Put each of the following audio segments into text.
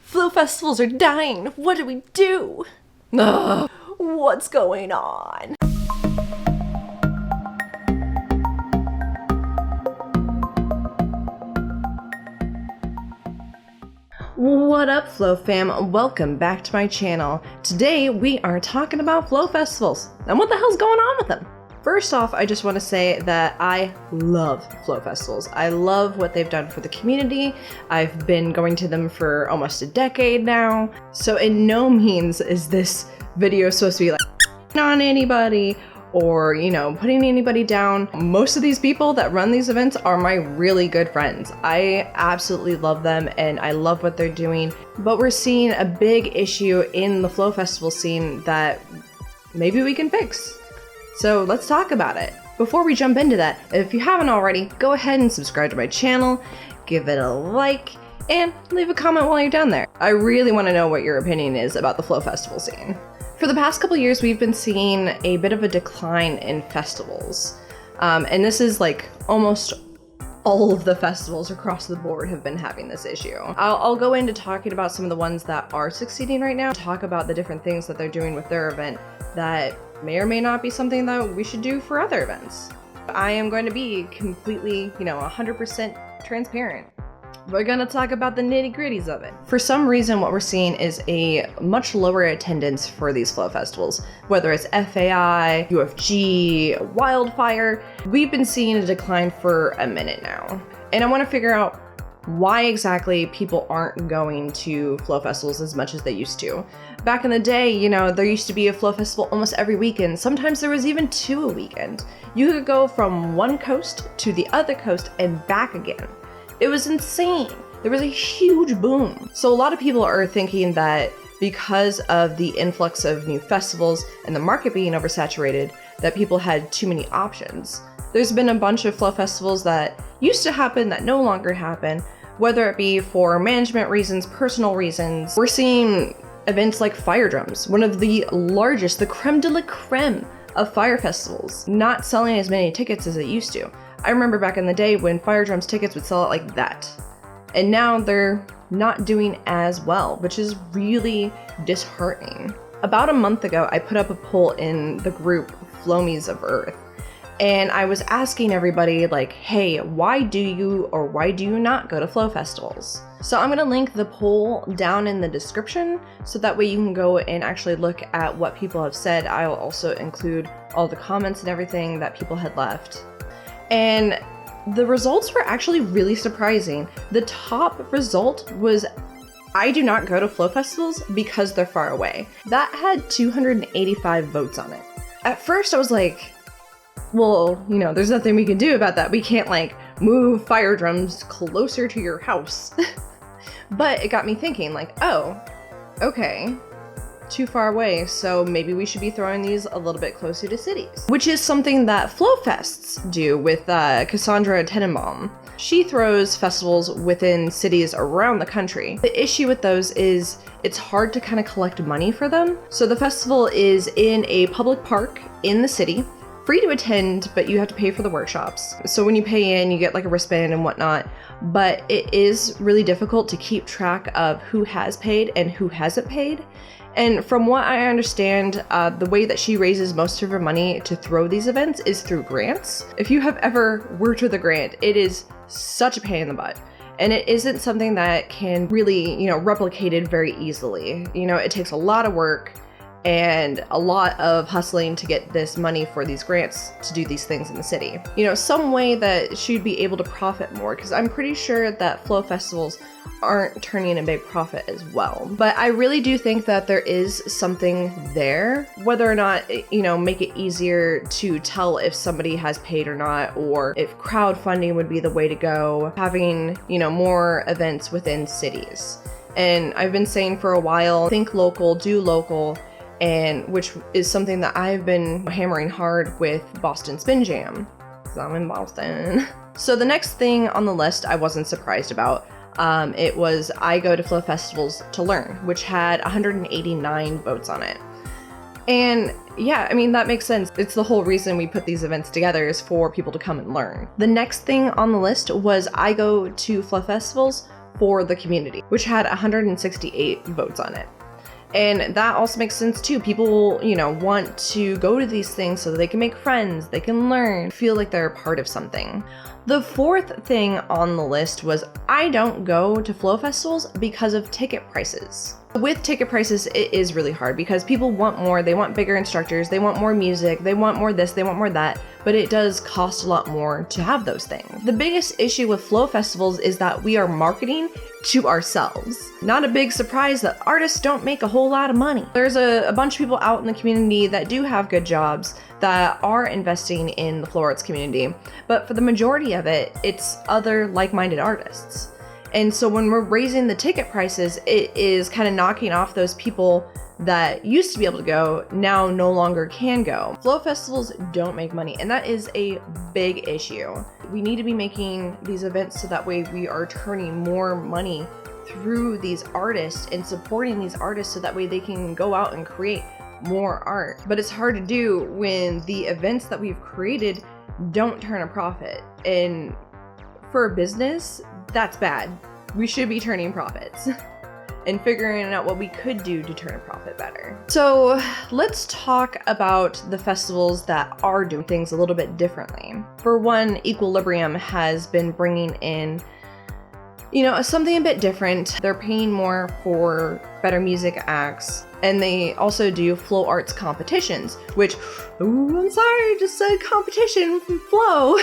Flow festivals are dying. What do we do? Ugh, what's going on? What up, Flow fam? Welcome back to my channel. Today we are talking about Flow festivals and what the hell's going on with them. First off, I just want to say that I love Flow festivals. I love what they've done for the community. I've been going to them for almost a decade now. So in no means is this video supposed to be like on anybody or, putting anybody down. Most of these people that run these events are my really good friends. I absolutely love them and I love what they're doing. But we're seeing a big issue in the Flow festival scene that maybe we can fix. So let's talk about it. Before we jump into that, if you haven't already, go ahead and subscribe to my channel, give it a like, and leave a comment while you're down there. I really want to know what your opinion is about the Flow festival scene. For the past couple years, we've been seeing a bit of a decline in festivals. And this is like almost all of the festivals across the board have been having this issue. I'll go into talking about some of the ones that are succeeding right now, talk about the different things that they're doing with their event that may or may not be something that we should do for other events. I am going to be completely, 100% transparent. We're gonna talk about the nitty-gritties of it. For some reason, what we're seeing is a much lower attendance for these Flow festivals. Whether it's FAI, UFG, Wildfire, we've been seeing a decline for a minute now. And I wanna figure out why exactly people aren't going to Flow festivals as much as they used to. Back in the day, there used to be a Flow festival almost every weekend. Sometimes there was even 2 a weekend. You could go from one coast to the other coast and back again. It was insane. There was a huge boom. So a lot of people are thinking that because of the influx of new festivals and the market being oversaturated, that people had too many options. There's been a bunch of Flow festivals that used to happen that no longer happen, whether it be for management reasons, personal reasons. We're seeing events like Firedrums, one of the largest, the creme de la creme of fire festivals, not selling as many tickets as it used to. I remember back in the day when Firedrums tickets would sell out like that. And now they're not doing as well, which is really disheartening. About a month ago, I put up a poll in the group Flomies of Earth. And I was asking everybody like, hey, why do you not go to Flow festivals? So I'm gonna link the poll down in the description so that way you can go and actually look at what people have said. I'll also include all the comments and everything that people had left. And the results were actually really surprising. The top result was, I do not go to Flow festivals because they're far away. That had 285 votes on it. At first I was like, well, there's nothing we can do about that. We can't move Firedrums closer to your house. But it got me thinking oh, okay. Too far away, so maybe we should be throwing these a little bit closer to cities. Which is something that Flow Fests do with Cassandra Tenenbaum. She throws festivals within cities around the country. The issue with those is it's hard to kind of collect money for them. So the festival is in a public park in the city, free to attend, but you have to pay for the workshops. So when you pay in, you get a wristband and whatnot, but it is really difficult to keep track of who has paid and who hasn't paid. And from what I understand, the way that she raises most of her money to throw these events is through grants. If you have ever worked with a grant, it is such a pain in the butt. And it isn't something that can really, replicated very easily. It takes a lot of work and a lot of hustling to get this money for these grants to do these things in the city. Some way that she'd be able to profit more, because I'm pretty sure that Flow festivals aren't turning a big profit as well. But I really do think that there is something there, whether or not, make it easier to tell if somebody has paid or not, or if crowdfunding would be the way to go, having, more events within cities. And I've been saying for a while, think local, do local, and which is something that I've been hammering hard with Boston Spin Jam, because I'm in Boston. So the next thing on the list I wasn't surprised about. It was I go to Flow festivals to learn, which had 189 votes on it. And yeah, that makes sense. It's the whole reason we put these events together is for people to come and learn. The next thing on the list was I go to Flow festivals for the community, which had 168 votes on it. And that also makes sense too. People, want to go to these things so that they can make friends, they can learn, feel like they're a part of something. The fourth thing on the list was I don't go to flow festivals because of ticket prices. With ticket prices, it is really hard because people want more, they want bigger instructors, they want more music, they want more this, they want more that, but it does cost a lot more to have those things. The biggest issue with flow festivals is that we are marketing to ourselves. Not a big surprise that artists don't make a whole lot of money. There's a bunch of people out in the community that do have good jobs that are investing in the flow arts community, but for the majority of it, it's other like-minded artists. And so when we're raising the ticket prices, it is kind of knocking off those people that used to be able to go, now no longer can go. Flow festivals don't make money, and that is a big issue. We need to be making these events so that way we are turning more money through these artists and supporting these artists so that way they can go out and create more art. But it's hard to do when the events that we've created don't turn a profit. And for a business, that's bad. We should be turning profits and figuring out what we could do to turn a profit better. So let's talk about the festivals that are doing things a little bit differently. For one, Equilibrium has been bringing in, something a bit different. They're paying more for better music acts, and they also do flow arts competitions, which, I'm sorry, I just said competition from flow.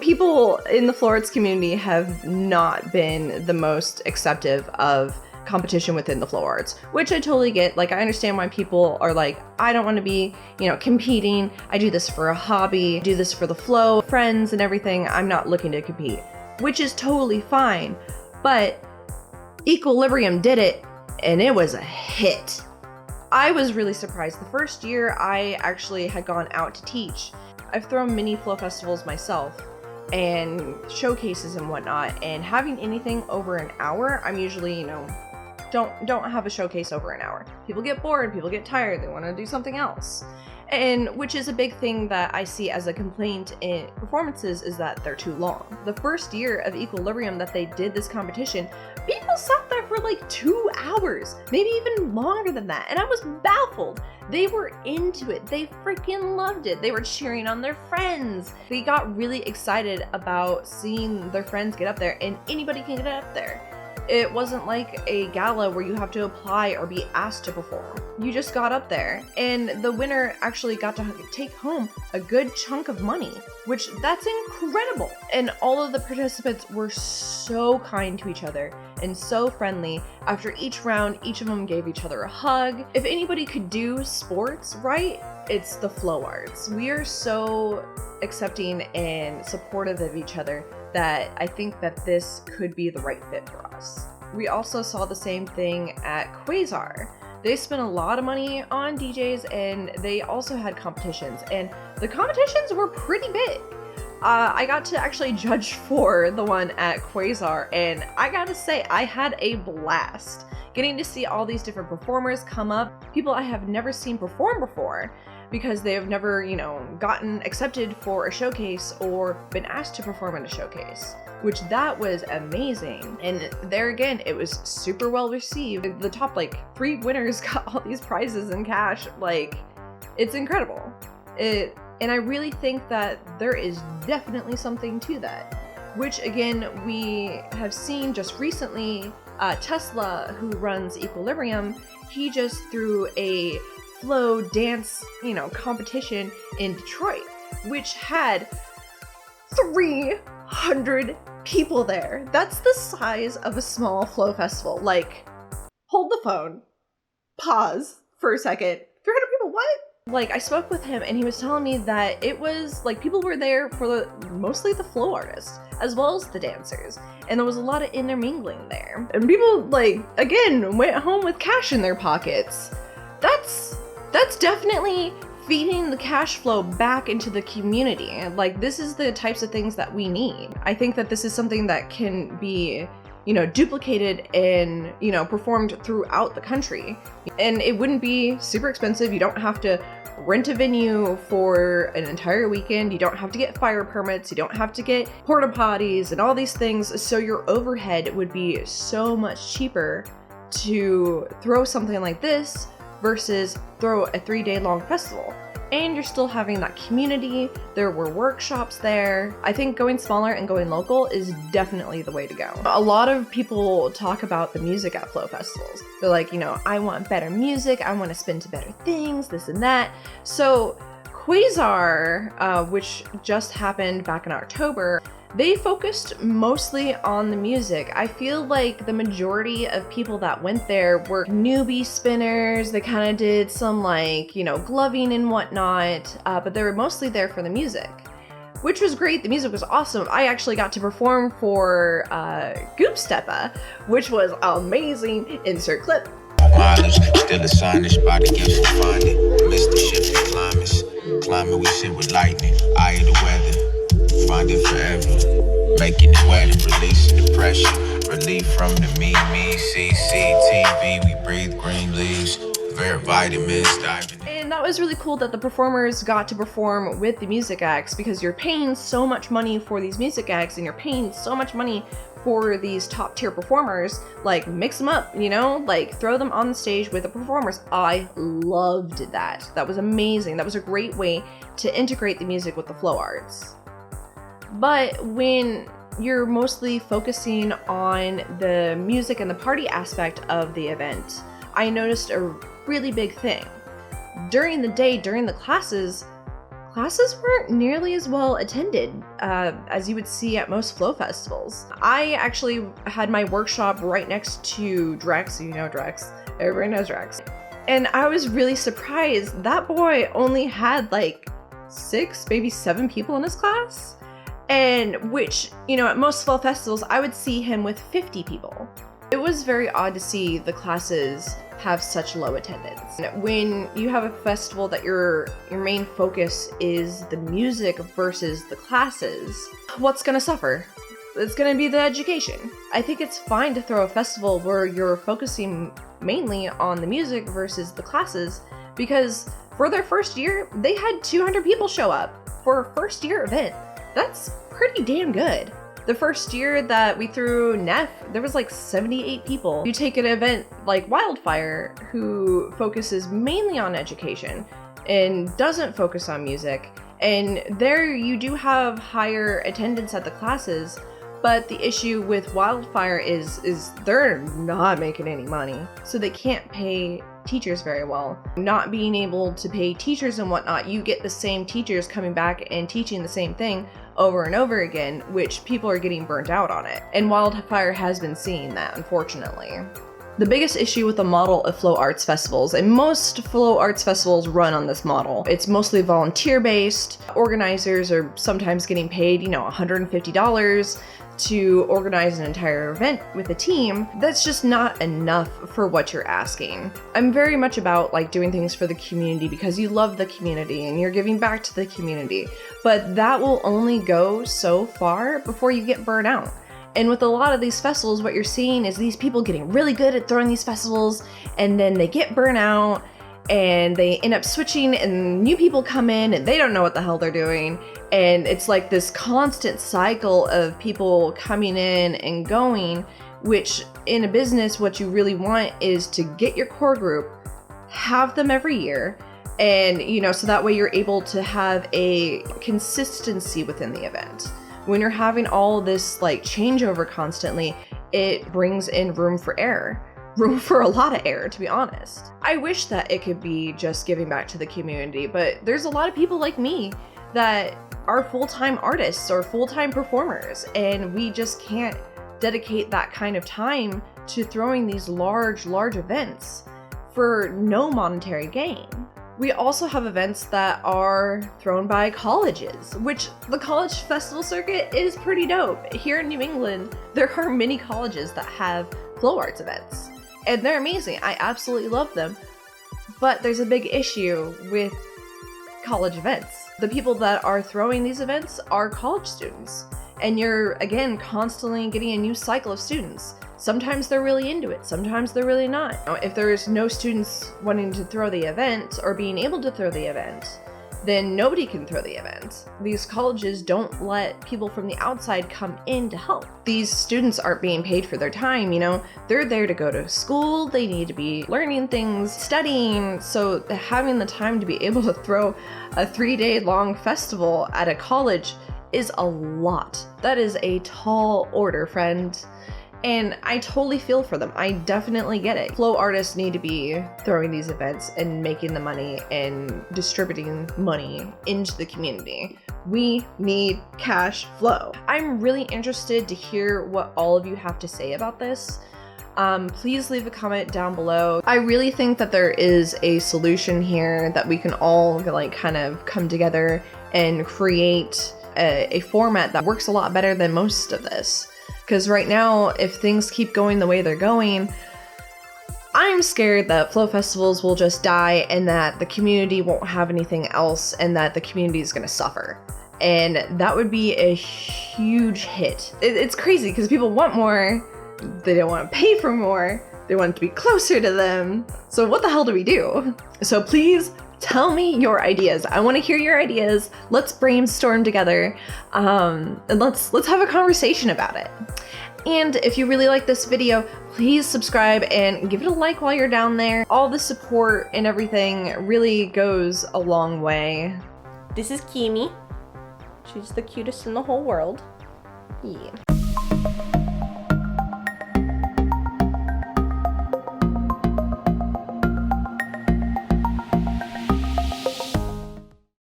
People in the flow arts community have not been the most acceptive of competition within the flow arts, which I totally get. Like, I understand why people are like, I don't want to be, competing. I do this for a hobby, do this for the flow, friends and everything. I'm not looking to compete, which is totally fine. But Equilibrium did it, and it was a hit. I was really surprised. The first year I actually had gone out to teach. I've thrown mini flow festivals myself and showcases and whatnot, and having anything over an hour, I'm usually, don't have a showcase over an hour. People get bored, people get tired, they want to do something else. And which is a big thing that I see as a complaint in performances is that they're too long. The first year of Equilibrium that they did this competition, people sat there for like 2 hours, maybe even longer than that. And I was baffled. They were into it. They freaking loved it. They were cheering on their friends. They got really excited about seeing their friends get up there, and anybody can get up there. It wasn't like a gala where you have to apply or be asked to perform. You just got up there, and the winner actually got to take home a good chunk of money, which that's incredible. And all of the participants were so kind to each other and so friendly. After each round, each of them gave each other a hug. If anybody could do sports right, it's the flow arts. We are so accepting and supportive of each other that I think that this could be the right fit for us. We also saw the same thing at Quasar. They spent a lot of money on DJs, and they also had competitions, and the competitions were pretty big. I got to actually judge for the one at Quasar, and I gotta say, I had a blast getting to see all these different performers come up, people I have never seen perform before, because they have never, gotten accepted for a showcase or been asked to perform in a showcase, which that was amazing. And there again, it was super well received. The top 3 winners got all these prizes in cash. It's incredible. And I really think that there is definitely something to that, which again, we have seen just recently. Tesla, who runs Equilibrium, he just threw a flow dance, competition in Detroit, which had 300 people there. That's the size of a small flow festival. Hold the phone, pause for a second. 300 people, what? I spoke with him, and he was telling me that it was people were there for mostly the flow artists as well as the dancers, and there was a lot of intermingling there, and people again went home with cash in their pockets. That's definitely feeding the cash flow back into the community. This is the types of things that we need. I think that this is something that can be, duplicated and, performed throughout the country. And it wouldn't be super expensive. You don't have to rent a venue for an entire weekend. You don't have to get fire permits. You don't have to get porta potties and all these things. So your overhead would be so much cheaper to throw something like this versus throw a 3-day long festival. And you're still having that community. There were workshops there. I think going smaller and going local is definitely the way to go. A lot of people talk about the music at Flow festivals. They're like, I want better music. I want to spin to better things, this and that. So Quasar, which just happened back in October, they focused mostly on the music. I feel like the majority of people that went there were newbie spinners. They kind of did some gloving and whatnot, but they were mostly there for the music, which was great. The music was awesome. I actually got to perform for Goop Steppa, which was amazing. Insert clip. Mileage, still a signage, body gifts to find it. Missed the ship, climbing, we sit with lightning. Eye of the weather. Find it forever, making it wetter, releasing the pressure, relief from the me, CCTV, we breathe green leaves, very vitamins, diving. And that was really cool that the performers got to perform with the music acts, because you're paying so much money for these music acts and you're paying so much money for these top tier performers. Mix them up, throw them on the stage with the performers. I loved that. That was amazing. That was a great way to integrate the music with the flow arts. But when you're mostly focusing on the music and the party aspect of the event, I noticed a really big thing. During the day, during the classes weren't nearly as well attended as you would see at most Flow festivals. I actually had my workshop right next to Drex. Drex. Everybody knows Drex. And I was really surprised. That boy only had 6, maybe 7 people in his class. And which, at most Flow festivals, I would see him with 50 people. It was very odd to see the classes have such low attendance. When you have a festival that your main focus is the music versus the classes, what's gonna suffer? It's gonna be the education. I think it's fine to throw a festival where you're focusing mainly on the music versus the classes, because for their first year, they had 200 people show up for a first year event. That's pretty damn good. The first year that we threw NEF, there was 78 people. You take an event like Wildfire, who focuses mainly on education and doesn't focus on music, and there you do have higher attendance at the classes, but the issue with Wildfire is they're not making any money, so they can't pay teachers very well. Not being able to pay teachers and whatnot, you get the same teachers coming back and teaching the same thing over and over again, which people are getting burnt out on it. And Wildfire has been seeing that, unfortunately. The biggest issue with the model of Flow Arts festivals, and most Flow Arts festivals run on this model, it's mostly volunteer-based. Organizers are sometimes getting paid, $150 to organize an entire event with a team. That's just not enough for what you're asking. I'm very much about doing things for the community because you love the community and you're giving back to the community, but that will only go so far before you get burnt out. And with a lot of these festivals, what you're seeing is these people getting really good at throwing these festivals, and then they get burnt out and they end up switching, and new people come in and they don't know what the hell they're doing. And it's this constant cycle of people coming in and going, which in a business, what you really want is to get your core group, have them every year, and so that way you're able to have a consistency within the event. When you're having all this changeover constantly, it brings in room for error. Room for a lot of error, to be honest. I wish that it could be just giving back to the community, but there's a lot of people like me that are full-time artists or full-time performers, and we just can't dedicate that kind of time to throwing these large events for no monetary gain. We also have events that are thrown by colleges, which the college festival circuit is pretty dope. Here in New England, there are many colleges that have Flow Arts events, and they're amazing. I absolutely love them, but there's a big issue with college events. The people that are throwing these events are college students, And you're, again, constantly getting a new cycle of students. Sometimes they're really into it, sometimes they're really not. If there's no students wanting to throw the event or being able to throw the event, then nobody can throw the event. These colleges don't let people from the outside come in to help. These students aren't being paid for their time, you know? They're there to go to school, they need to be learning things, studying, so having the time to be able to throw a 3-day long festival at a college is a lot. That is a tall order, friend. And I totally feel for them. I definitely get it. Flow artists need to be throwing these events and making the money and distributing money into the community. We need cash flow. I'm really interested to hear what all of you have to say about this. Please leave a comment down below. I really think that there is a solution here that we can all like kind of come together and create a format that works a lot better than most of this. Because right now, if things keep going the way they're going, I'm scared that flow festivals will just die and that the community won't have anything else and that the community is going to suffer. And that would be a huge hit. It's crazy because people want more, they don't want to pay for more, they want it to be closer to them. So what the hell do we do? So please tell me your ideas. I want to hear your ideas. Let's brainstorm together, and let's have a conversation about it. And if you really like this video, please subscribe and give it a like while you're down there. All the support and everything really goes a long way. This is Kimi. She's the cutest in the whole world. Yeah.